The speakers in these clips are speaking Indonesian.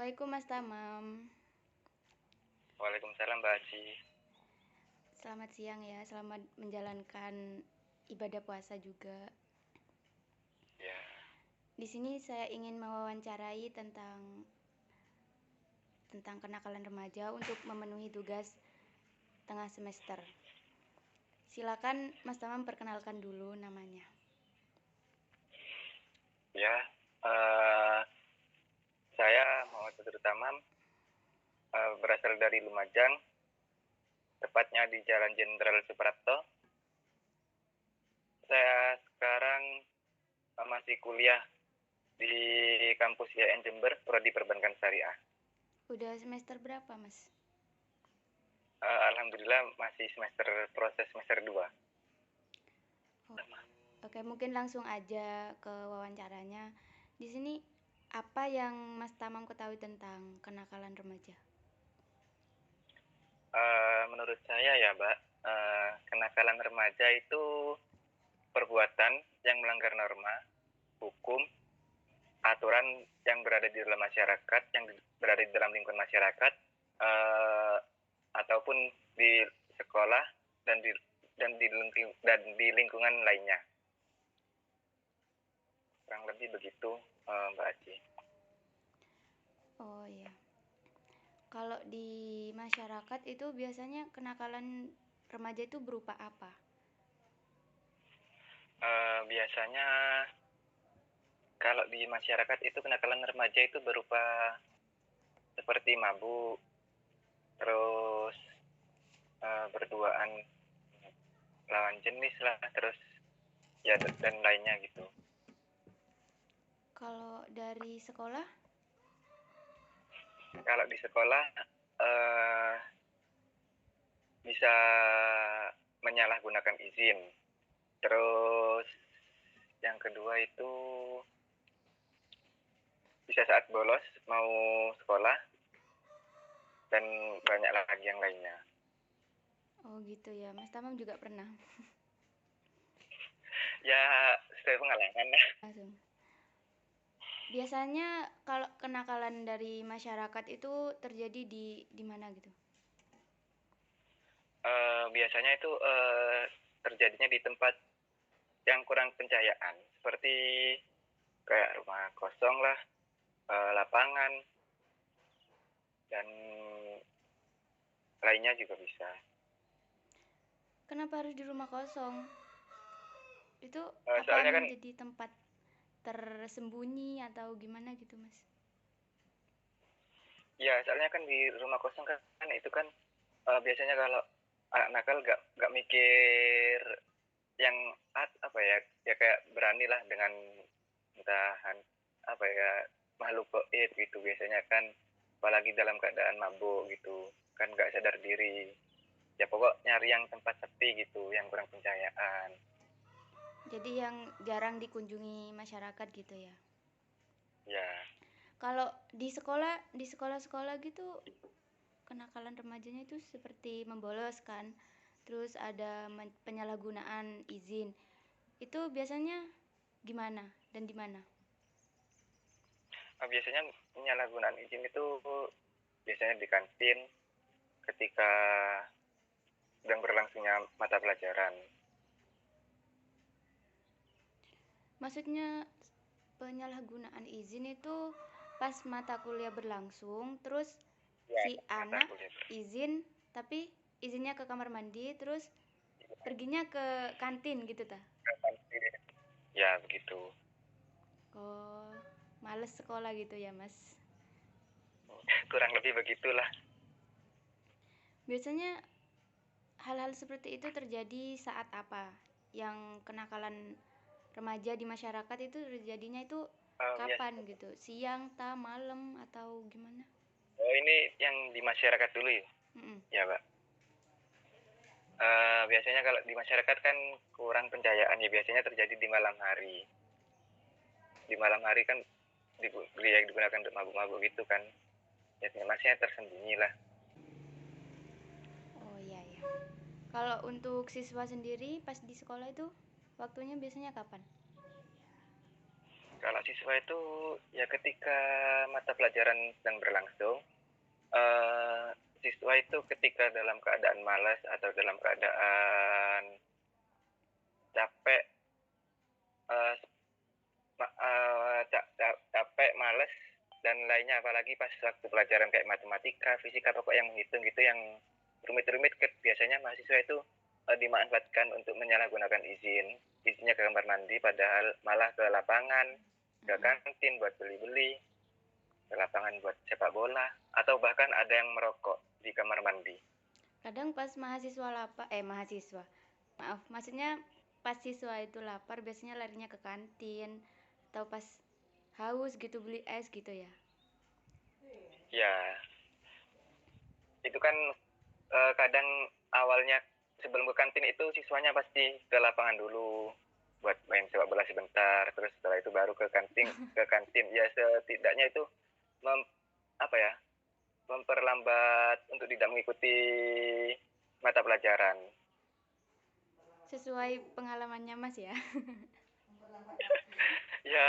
Assalamualaikum Mas Tamam. Waalaikumsalam Mbak Aci. Selamat siang ya, selamat menjalankan ibadah puasa juga. Ya, Di sini saya ingin mewawancarai tentang kenakalan remaja untuk memenuhi tugas tengah semester. Silakan Mas Tamam perkenalkan dulu namanya. ya. eh, saya Muhammad Badrut Tamam, berasal dari Lumajang, tepatnya di Jalan Jenderal Suprapto. Saya sekarang masih kuliah di kampus IAIN Jember, Prodi Perbankan Syariah. Udah semester berapa Mas? Alhamdulillah masih proses semester 2. Oh, oke, mungkin langsung aja ke wawancaranya. Di sini apa yang Mas Tamam ketahui tentang kenakalan remaja? Menurut saya ya Mbak, kenakalan remaja itu perbuatan yang melanggar norma, hukum, aturan yang berada di dalam masyarakat, yang berada di dalam lingkungan masyarakat, uh, ataupun di sekolah dan di lingkungan lainnya. Kurang lebih begitu, Mbak Aci. Oh ya. Kalau di masyarakat itu biasanya kenakalan remaja itu berupa apa? Biasanya kalau di masyarakat itu kenakalan remaja itu berupa seperti mabuk, terus berduaan lawan jenis lah, terus ya dan lainnya gitu. Kalau dari sekolah? Kalau di sekolah uh, bisa menyalahgunakan izin. Terus yang kedua itu bisa saat bolos mau sekolah dan banyak lagi yang lainnya. Oh gitu ya, Mas Tamam juga pernah. Ya, sesuai pengalaman lah. Langsung. Biasanya kalau kenakalan dari masyarakat itu terjadi di mana gitu? Biasanya itu terjadinya di tempat yang kurang pencahayaan, seperti kayak rumah kosong lah, lapangan, dan lainnya juga bisa. Kenapa harus di rumah kosong? Itu apa Soalnya kan, menjadi tempat tersembunyi atau gimana gitu, Mas? ya soalnya kan di rumah kosong kan itu kan biasanya kalau anak nakal gak mikir yang apa ya, ya kayak beranilah dengan tahan apa ya, makhluk goib gitu biasanya kan, apalagi dalam keadaan mabuk gitu kan, gak sadar diri. Ya pokok nyari yang tempat sepi gitu, yang kurang pencahayaan. Jadi yang jarang dikunjungi masyarakat gitu ya. Ya, Kalau di sekolah-sekolah gitu kenakalan remajanya itu seperti membolos kan. Terus ada penyalahgunaan izin. Itu biasanya gimana dan di mana? biasanya penyalahgunaan izin itu biasanya di kantin ketika sedang berlangsungnya mata pelajaran. Maksudnya penyalahgunaan izin itu pas mata kuliah berlangsung, terus Ya, si mata anak kuliah. izin tapi izinnya ke kamar mandi, terus perginya ke kantin gitu ta? Ya begitu. Oh, males sekolah gitu ya, Mas. Kurang lebih begitulah. Biasanya hal-hal seperti itu terjadi saat apa? Yang kenakalan remaja di masyarakat itu terjadinya itu Ya. kapan gitu? Siang, malam atau gimana? Oh, ini yang di masyarakat dulu ya? Mm-mm. Ya, Pak. Biasanya kalau di masyarakat kan kurang pencahayaan ya, biasanya terjadi di malam hari. Di malam hari kan digunakan untuk mabuk-mabuk gitu kan. Ya, masih tersembunyi lah. Oh iya ya. Kalau untuk siswa sendiri pas di sekolah itu waktunya biasanya kapan? Kalau mahasiswa itu ya ketika mata pelajaran sedang berlangsung, eee, siswa itu ketika dalam keadaan malas atau dalam keadaan capek, eee, ma ca ca capek, males, dan lainnya, apalagi pas waktu pelajaran kayak matematika, fisika, pokok yang menghitung gitu, yang rumit-rumit, biasanya mahasiswa itu, dimanfaatkan untuk menyalahgunakan izin. Izinnya ke kamar mandi, padahal malah ke lapangan, ke Mm-mm. kantin buat beli-beli, ke lapangan buat sepak bola, atau bahkan ada yang merokok di kamar mandi. Kadang pas mahasiswa, maaf, maksudnya pas siswa itu lapar biasanya larinya ke kantin atau pas haus gitu beli es gitu ya. Ya, itu kan, kadang awalnya sebelum ke kantin itu siswanya pasti ke lapangan dulu buat main sepak bola sebentar, terus setelah itu baru ke kantin. Ya setidaknya itu mem apa ya, memperlambat untuk tidak mengikuti mata pelajaran. Sesuai pengalamannya Mas ya. Ya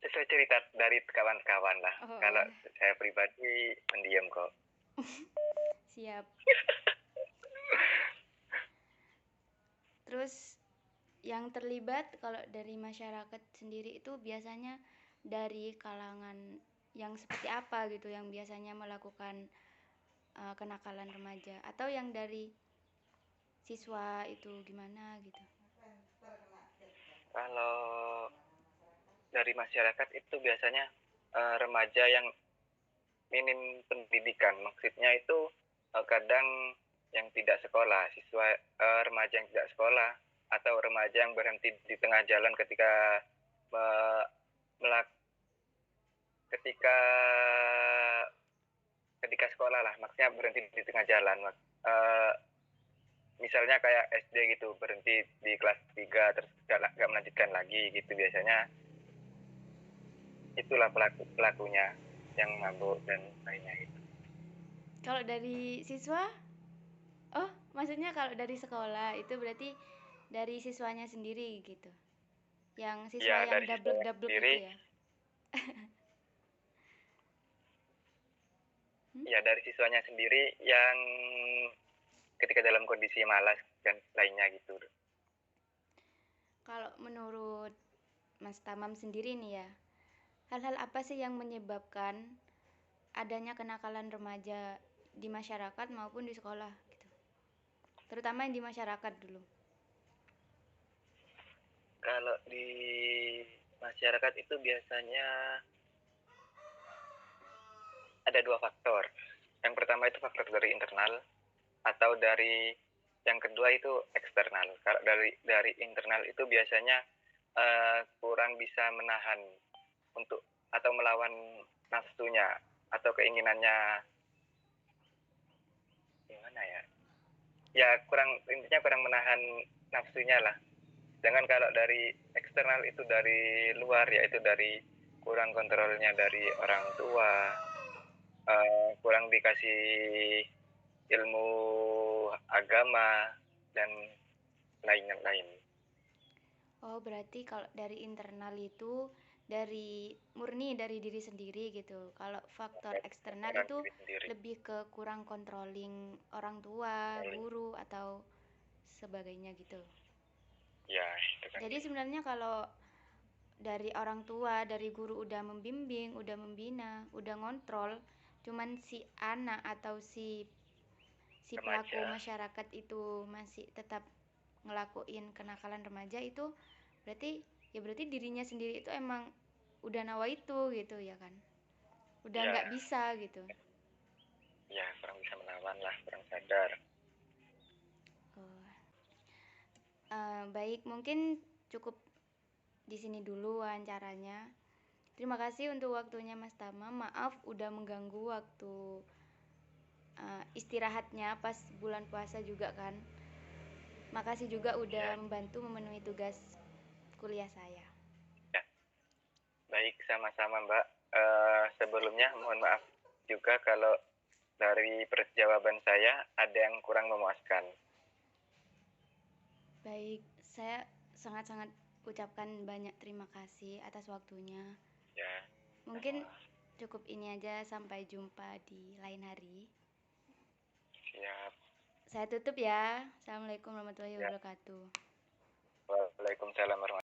sesuai cerita dari kawan-kawan lah. Kalau Oh, saya pribadi pendiam kok. siap. Terus yang terlibat kalau dari masyarakat sendiri itu biasanya dari kalangan yang seperti apa gitu yang biasanya melakukan kenakalan remaja atau yang dari siswa itu gimana gitu. Kalau dari masyarakat itu biasanya, remaja yang minim pendidikan, maksudnya itu, kadang yang tidak sekolah, remaja yang tidak sekolah, atau remaja yang berhenti di tengah jalan ketika me melak ketika ketika sekolah lah, maksudnya berhenti di tengah jalan, misalnya kayak SD gitu, berhenti di kelas 3 terus nggak melanjutkan lagi gitu, biasanya itulah pelakunya yang mabuk dan lainnya gitu. Kalau dari siswa, oh maksudnya kalau dari sekolah itu berarti dari siswanya sendiri gitu. Yang siswa Ya yang dari siswanya dablek-dablek sendiri, itu ya. Hmm? ya dari siswanya sendiri yang ketika dalam kondisi malas dan lainnya gitu. Kalau menurut Mas Tamam sendiri nih ya, hal-hal apa sih yang menyebabkan adanya kenakalan remaja di masyarakat maupun di sekolah gitu? Terutama yang di masyarakat dulu. Kalau di masyarakat itu biasanya ada dua faktor. Yang pertama itu faktor dari internal, atau dari yang kedua itu eksternal. Kalau dari internal itu biasanya, kurang bisa menahan untuk atau melawan nafsunya atau keinginannya, gimana ya? Ya intinya kurang menahan nafsunya lah. Sedangkan kalau dari eksternal itu dari luar, yaitu dari kurang kontrolnya dari orang tua, kurang dikasih ilmu agama, dan lain-lain. Oh, berarti kalau dari internal itu dari murni dari diri sendiri gitu. Kalau faktor eksternal Menyerang itu diri sendiri. lebih ke kurang controlling orang tua, Paling. guru atau sebagainya gitu. Ya, itu kan Jadi gitu. sebenarnya kalau dari orang tua, dari guru udah membimbing, udah membina, udah ngontrol, cuman si anak atau si pelaku Remaja. masyarakat itu masih tetap ngelakuin kenakalan remaja itu berarti dirinya sendiri itu emang udah nawa itu gitu ya kan, udah Ya, nggak bisa gitu. ya kurang bisa melawan lah, kurang sadar. Oh, baik mungkin cukup di sini dulu wawancaranya. Terima kasih untuk waktunya Mas Tama. Maaf udah mengganggu waktu istirahatnya pas bulan puasa juga kan. Makasih juga udah Ya, membantu memenuhi tugas kuliah saya. ya. Baik, sama-sama Mbak. Sebelumnya mohon maaf juga kalau dari jawaban saya ada yang kurang memuaskan. Baik, saya sangat-sangat ucapkan banyak terima kasih atas waktunya. Ya, Mungkin sama. cukup ini aja, sampai jumpa di lain hari. Siap. Saya tutup ya. Assalamualaikum warahmatullahi Ya. wabarakatuh. Waalaikumsalam warahmatullahi